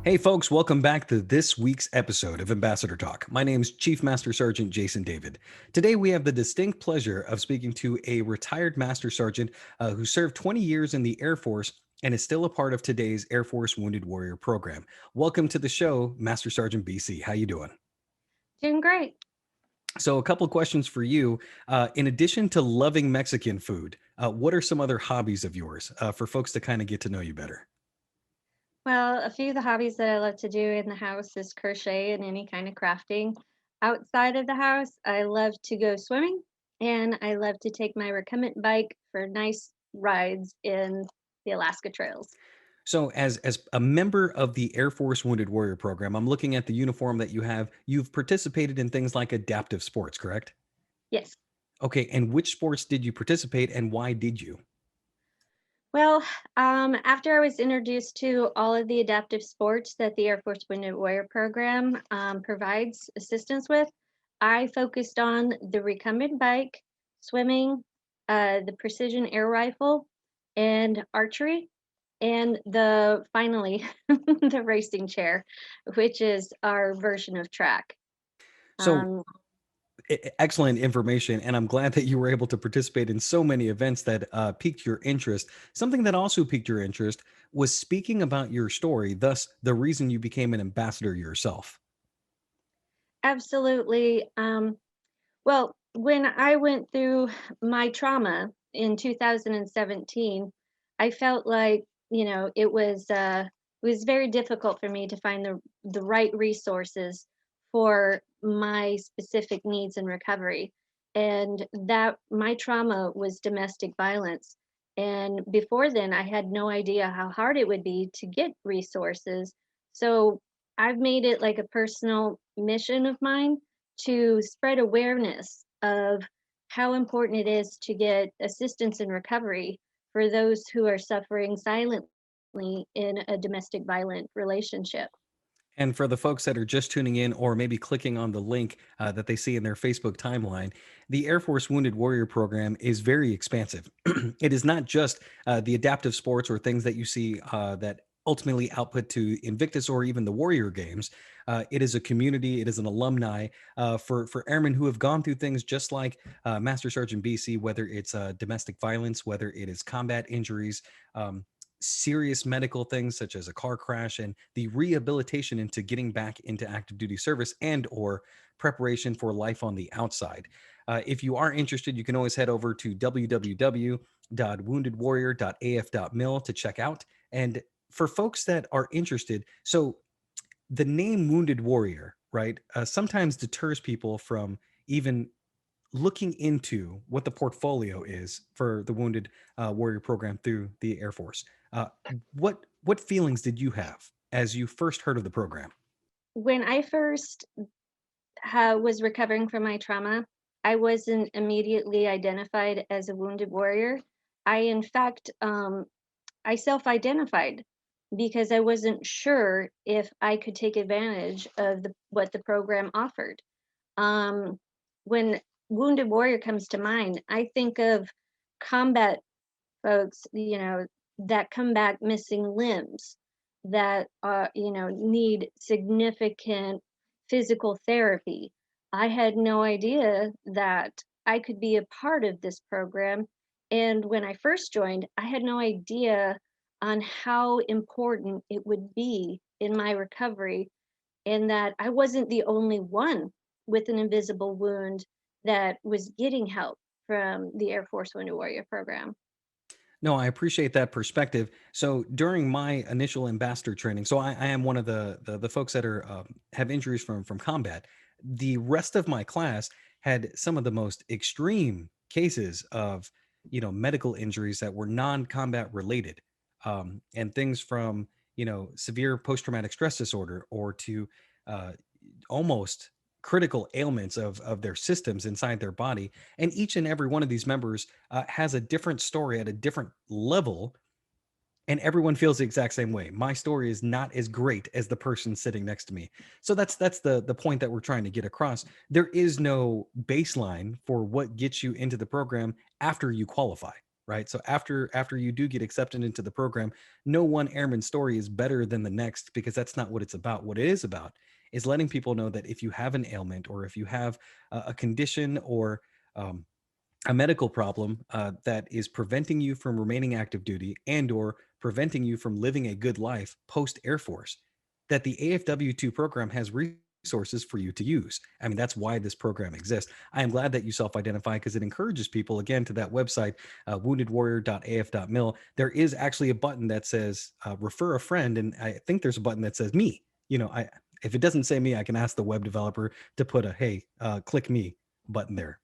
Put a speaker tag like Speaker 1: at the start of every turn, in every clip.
Speaker 1: Hey folks, welcome back to this week's episode of Ambassador Talk. My name is Chief Master Sergeant Jason David. Today we have the distinct pleasure of speaking to a retired Master Sergeant who served 20 years in the Air Force and is still a part of today's Air Force Wounded Warrior program. Welcome to the show, Master Sergeant BC. How you doing?
Speaker 2: Doing great.
Speaker 1: So a couple of questions for you. In addition to loving Mexican food, what are some other hobbies of yours for folks to kind of get to know you better?
Speaker 2: Well, a few of the hobbies that I love to do in the house is crochet and any kind of crafting. Outside of the house, I love to go swimming and I love to take my recumbent bike for nice rides in the Alaska trails.
Speaker 1: So, as a member of the Air Force Wounded Warrior program, I'm looking at the uniform that you have. You've participated in things like adaptive sports, correct?
Speaker 2: Yes.
Speaker 1: Okay, and which sports did you participate and why did you?
Speaker 2: Well, after I was introduced to all of the adaptive sports that the Air Force Wounded Warrior program provides assistance with, I focused on the recumbent bike, swimming, the precision air rifle, and archery, and the finally the racing chair, which is our version of track.
Speaker 1: So,
Speaker 2: Um,
Speaker 1: excellent information, and I'm glad that you were able to participate in so many events that piqued your interest. Something that also piqued your interest was speaking about your story, thus, the reason you became an ambassador yourself.
Speaker 2: Absolutely. Well, when I went through my trauma in 2017, I felt like, it was very difficult for me to find the right resources for my specific needs and recovery. And that my trauma was domestic violence. And before then, I had no idea how hard it would be to get resources. So I've made it like a personal mission of mine to spread awareness of how important it is to get assistance in recovery for those who are suffering silently in a domestic violent relationship.
Speaker 1: And for the folks that are just tuning in or maybe clicking on the link that they see in their Facebook timeline, the Air Force Wounded Warrior program is very expansive. It is not just the adaptive sports or things that you see that ultimately output to Invictus or even the Warrior Games. It is a community, it is an alumni for airmen who have gone through things just like Master Sergeant BC, whether it's domestic violence, whether it is combat injuries. Serious medical things such as a car crash and the rehabilitation into getting back into active duty service and or preparation for life on the outside. If you are interested, you can always head over to www.woundedwarrior.af.mil to check out. And for folks that are interested, so the name Wounded Warrior, right, sometimes deters people from even looking into what the portfolio is for the Wounded Warrior program through the Air Force. Uh, what feelings did you have as you first heard of the program?
Speaker 2: When I first was recovering from my trauma, I wasn't immediately identified as a wounded warrior. I, in fact, I self identified because I wasn't sure if I could take advantage of what the program offered. Um, when wounded warrior comes to mind, I think of combat folks, that come back missing limbs, that need significant physical therapy. I had no idea that I could be a part of this program. And when I first joined, I had no idea on how important it would be in my recovery, and that I wasn't the only one with an invisible wound that was getting help from the Air Force Wounded Warrior program.
Speaker 1: No, I appreciate that perspective. So during my initial ambassador training, so I am one of the folks that are have injuries from combat. The rest of my class had some of the most extreme cases of medical injuries that were non-combat related, and things from severe post-traumatic stress disorder or to uh, almost critical ailments of their systems inside their body. And each and every one of these members has a different story at a different level, and everyone feels the exact same way. My story is not as great as the person sitting next to me. So that's the point that we're trying to get across. There is no baseline for what gets you into the program after you qualify. right? So after you do get accepted into the program, no one airman story is better than the next, because that's not what it's about. What it is about is letting people know that if you have an ailment, or if you have a condition, or um, a medical problem that is preventing you from remaining active duty, and or preventing you from living a good life post Air Force, that the AFW2 program has resources for you to use. I mean, that's why this program exists. I am glad that you self-identify, because it encourages people, again, to that website, woundedwarrior.af.mil. There is actually a button that says refer a friend, and I think there's a button that says me. If it doesn't say me, I can ask the web developer to put a hey, click me button there.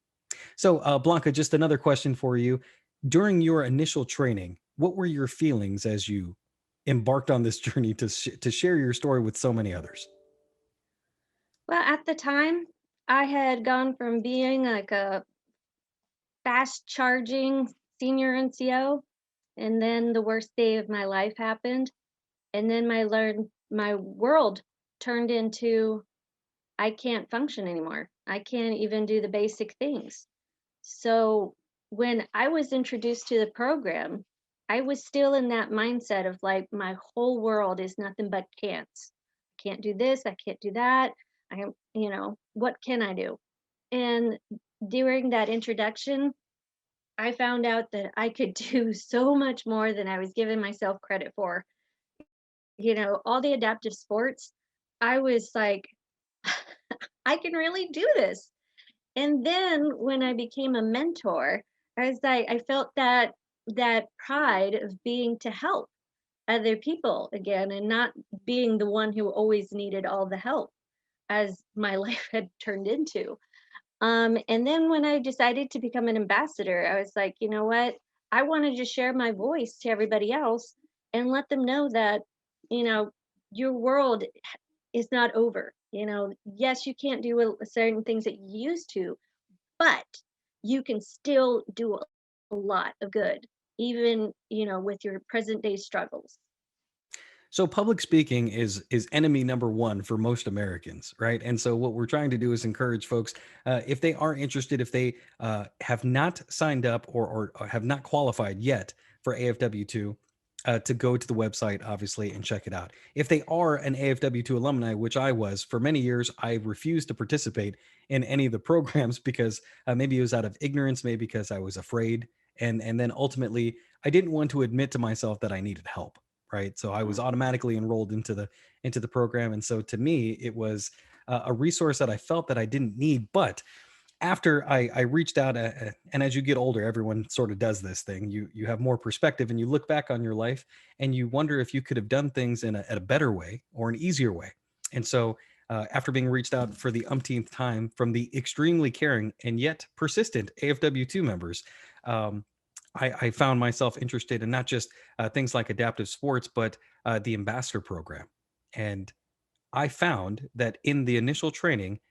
Speaker 1: So, Blanca, just another question for you. During your initial training, what were your feelings as you embarked on this journey to share your story with so many others?
Speaker 2: Well, at the time, I had gone from being like a fast charging senior NCO, and then the worst day of my life happened. And then my world turned into I can't function anymore. I can't even do the basic things. So when I was introduced to the program, I was still in that mindset of like my whole world is nothing but can'ts. I can't do this, I can't do that. I am, what can I do? And during that introduction, I found out that I could do so much more than I was giving myself credit for. All the adaptive sports, I was like, I can really do this. And then when I became a mentor, I felt that pride of being to help other people again, and not being the one who always needed all the help, as my life had turned into. And then when I decided to become an ambassador, I was like, you know what? I want to just share my voice to everybody else and let them know that, you know, your world is not over. Yes, you can't do certain things that you used to, but you can still do a lot of good, even, with your present day struggles.
Speaker 1: So public speaking is enemy number one for most Americans, right? And so what we're trying to do is encourage folks, if they are interested, if they have not signed up, or have not qualified yet for AFW2, to go to the website, obviously, and check it out. If they are an AFW2 alumni, which I was for many years, I refused to participate in any of the programs because maybe it was out of ignorance, maybe because I was afraid, and then ultimately I didn't want to admit to myself that I needed help, right? So I was automatically enrolled into the program, and so to me, it was a resource that I felt that I didn't need. But after I reached out, and as you get older, everyone sort of does this thing. You have more perspective, and you look back on your life, and you wonder if you could have done things at a better way or an easier way. And so, after being reached out for the umpteenth time from the extremely caring and yet persistent AFW2 members, um, I found myself interested in not just things like adaptive sports, but the ambassador program. And I found that in the initial training,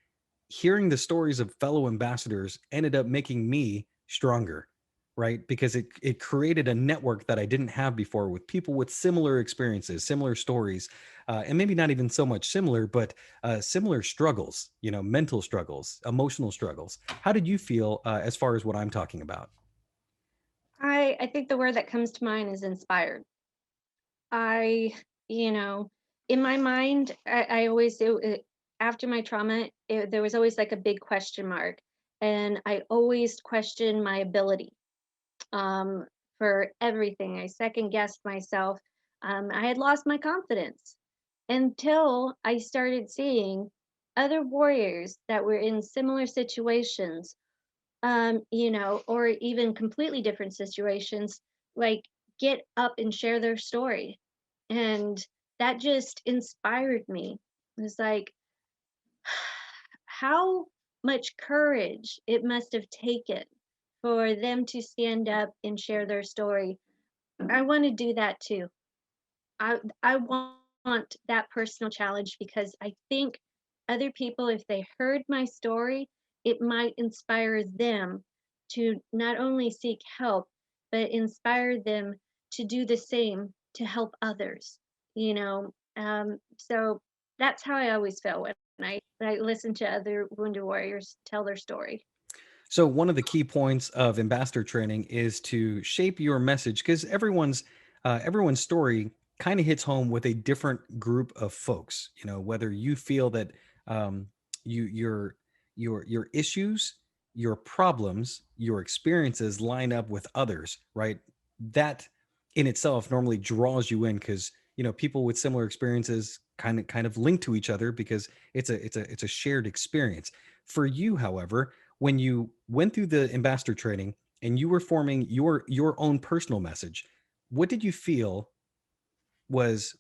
Speaker 1: hearing the stories of fellow ambassadors ended up making me stronger, right? Because it created a network that I didn't have before, with people with similar experiences, similar stories, and maybe not even so much similar, but similar struggles, mental struggles, emotional struggles. How did you feel as far as what I'm talking about?
Speaker 2: I think the word that comes to mind is inspired. I, you know, in my mind, I always do it, after my trauma, there was always like a big question mark. And I always questioned my ability um, for everything. I second guessed myself. I had lost my confidence until I started seeing other warriors that were in similar situations, or even completely different situations, like get up and share their story. And that just inspired me. It was like, how much courage it must have taken for them to stand up and share their story. I want to do that too. I want that personal challenge because I think other people, if they heard my story, it might inspire them to not only seek help, but inspire them to do the same to help others. So that's how I always feel when I listen to other wounded warriors tell their story.
Speaker 1: So one of the key points of ambassador training is to shape your message because everyone's story kind of hits home with a different group of folks. You know, whether you feel that um, your issues, your problems, your experiences line up with others, right? That in itself normally draws you in because people with similar experiences kind of link to each other because it's a shared experience. For you, however, when you went through the ambassador training and you were forming your own personal message, what did you feel was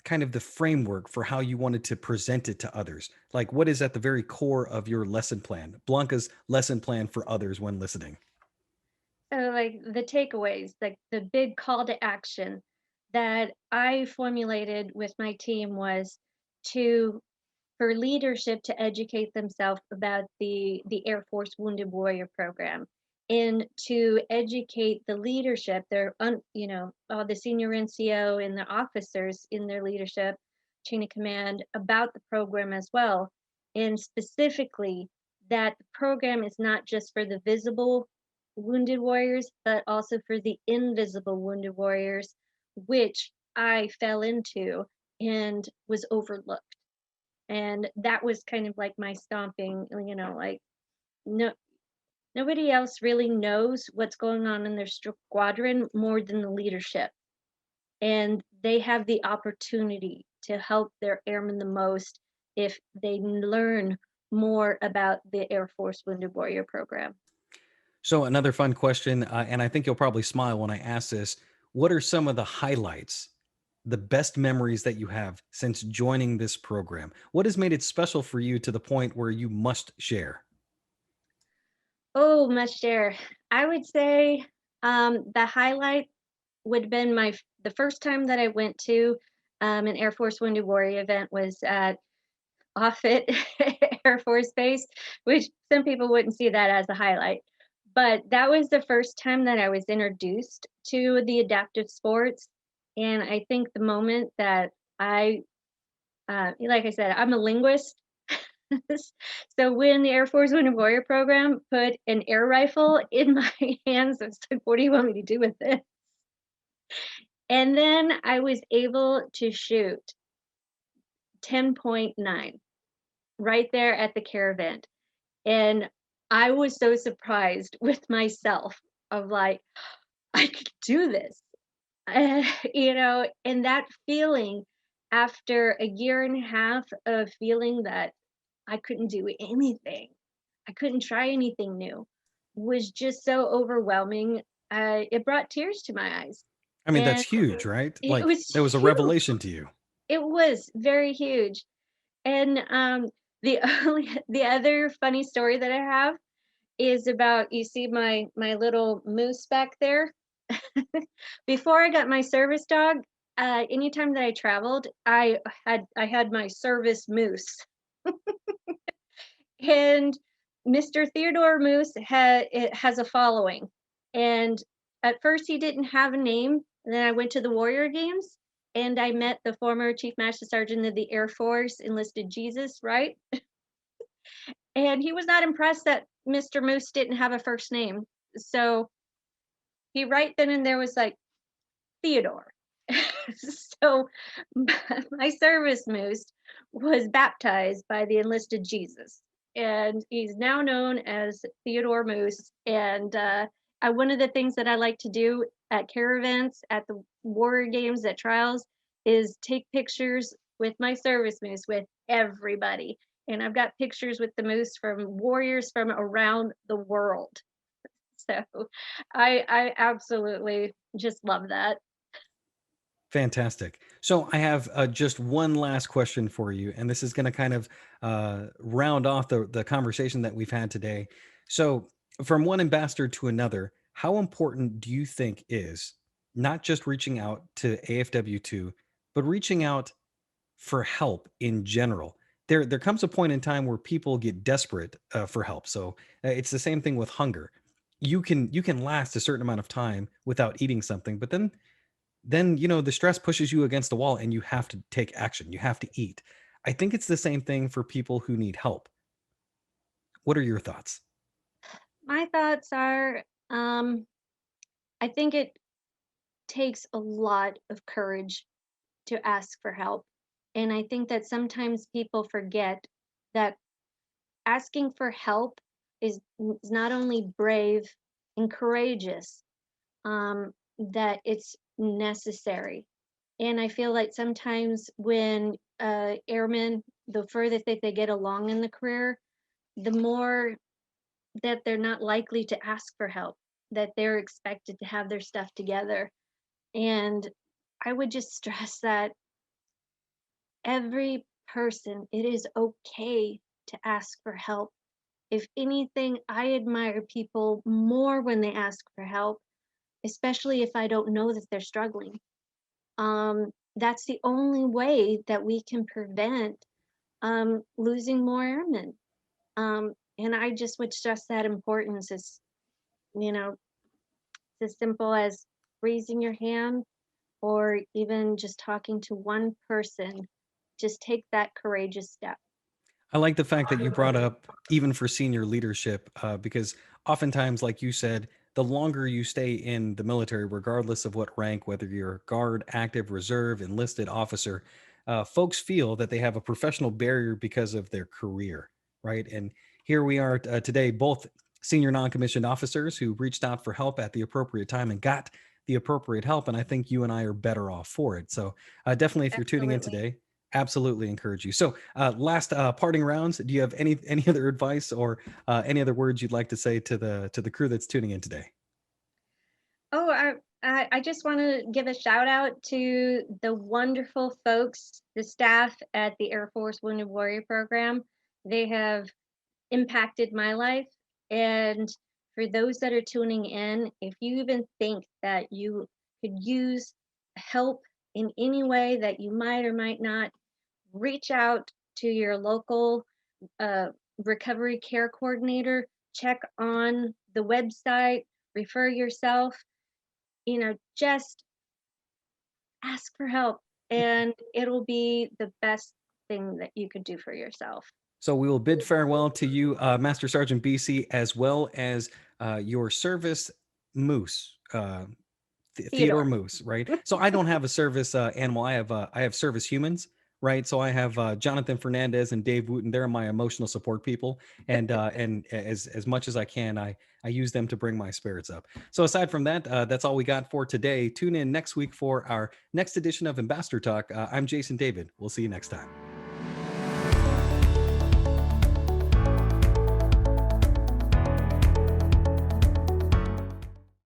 Speaker 1: kind of the framework for how you wanted to present it to others? Like, what is at the very core of your lesson plan, Blanca's lesson plan for others when listening?
Speaker 2: So, like the takeaways, like the big call to action that I formulated with my team was to for leadership to educate themselves about the Air Force Wounded Warrior program and to educate the leadership, all the senior NCO and the officers in their leadership chain of command about the program as well. And specifically, that the program is not just for the visible wounded warriors, but also for the invisible wounded warriors, which I fell into and was overlooked. And that was kind of like my stomping, like no nobody else really knows what's going on in their squadron more than the leadership. And they have the opportunity to help their airmen the most if they learn more about the Air Force Wounded Warrior program.
Speaker 1: So another fun question, and I think you'll probably smile when I ask this. What are some of the highlights, the best memories that you have since joining this program? What has made it special for you to the point where you must share?
Speaker 2: Oh, much share. I would say the highlight would have been the first time that I went to an Air Force Wounded Warrior event was at Offutt Air Force Base, which some people wouldn't see that as a highlight. But that was the first time that I was introduced to the adaptive sports. And I think the moment that like I said, I'm a linguist. So when the Air Force Wounded Warrior program put an air rifle in my hands, I was like, what do you want me to do with it? And then I was able to shoot 10.9 right there at the caravan. And I was so surprised with myself of like, I could do this. And that feeling after a year and a half of feeling that I couldn't do anything, I couldn't try anything new, was just so overwhelming. It brought tears to my eyes.
Speaker 1: I mean, that's
Speaker 2: And
Speaker 1: huge, right?
Speaker 2: it
Speaker 1: Like
Speaker 2: was
Speaker 1: that was a
Speaker 2: huge.
Speaker 1: revelation to you.
Speaker 2: It was very huge. And the other funny story that I have is about you see my little moose back there. Before I got my service dog, anytime that I traveled, I had my service moose, and Mr. Theodore Moose it has a following. And at first, he didn't have a name. And then I went to the Warrior Games, and I met the former Chief Master Sergeant of the Air Force, enlisted Jesus, right? And he was not impressed that Mr. Moose didn't have a first name. So he right then and there was like, Theodore. So my service moose was baptized by the enlisted Jesus, and he's now known as Theodore Moose. And one of the things that I like to do at caravans, at the warrior games, at trials, is take pictures with my service moose with everybody. And I've got pictures with the moose from warriors from around the world. So I absolutely just love that.
Speaker 1: Fantastic. So I have just one last question for you, and this is going to kind of round off the conversation that we've had today. So, from one ambassador to another, how important do you think is not just reaching out to AFW2, but reaching out for help in general? There comes a point in time where people get desperate for help. So it's the same thing with hunger. You can last a certain amount of time without eating something, but then the stress pushes you against the wall and you have to take action. You have to eat. I think it's the same thing for people who need help. What are your thoughts?
Speaker 2: My thoughts are, I think it takes a lot of courage to ask for help. And I think that sometimes people forget that asking for help is not only brave and courageous, that it's necessary. And I feel like sometimes when airmen, the further that they get along in the career, the more that they're not likely to ask for help, that they're expected to have their stuff together. And I would just stress that every person, it is okay to ask for help. If anything, I admire people more when they ask for help, especially if I don't know that they're struggling. That's the only way that we can prevent losing more airmen. And I just would stress that importance is, you know, it's as simple as raising your hand or even just talking to one person. Just take that courageous step.
Speaker 1: I like the fact that you brought up even for senior leadership, because oftentimes, like you said, the longer you stay in the military, regardless of what rank, whether you're guard, active, reserve, enlisted officer, folks feel that they have a professional barrier because of their career, right? And here we are today, both senior non-commissioned officers who reached out for help at the appropriate time and got the appropriate help. And I think you and I are better off for it. So definitely, if you're tuning in
Speaker 2: Absolutely.
Speaker 1: today, absolutely encourage you. So, last parting rounds. Do you have any other advice or any other words you'd like to say to the crew that's tuning in today?
Speaker 2: Oh, I just want to give a shout out to the wonderful folks, the staff at the Air Force Wounded Warrior Program. They have impacted my life. And for those that are tuning in, if you even think that you could use help in any way that you might or might not, reach out to your local uh, recovery care coordinator, check on the website, refer yourself, just ask for help and it'll be the best thing that you could do for yourself.
Speaker 1: So we will bid farewell to you, Master Sergeant BC, as well as your service moose. Theodore
Speaker 2: Theodore.
Speaker 1: Moose, right? So I don't have a service animal. I have service humans, right? So I have Jonathan Fernandez and Dave Wooten. They're my emotional support people, and as much as I can, I use them to bring my spirits up. So aside from that, that's all we got for today. Tune in next week for our next edition of Ambassador Talk. I'm Jason David. We'll see you next time.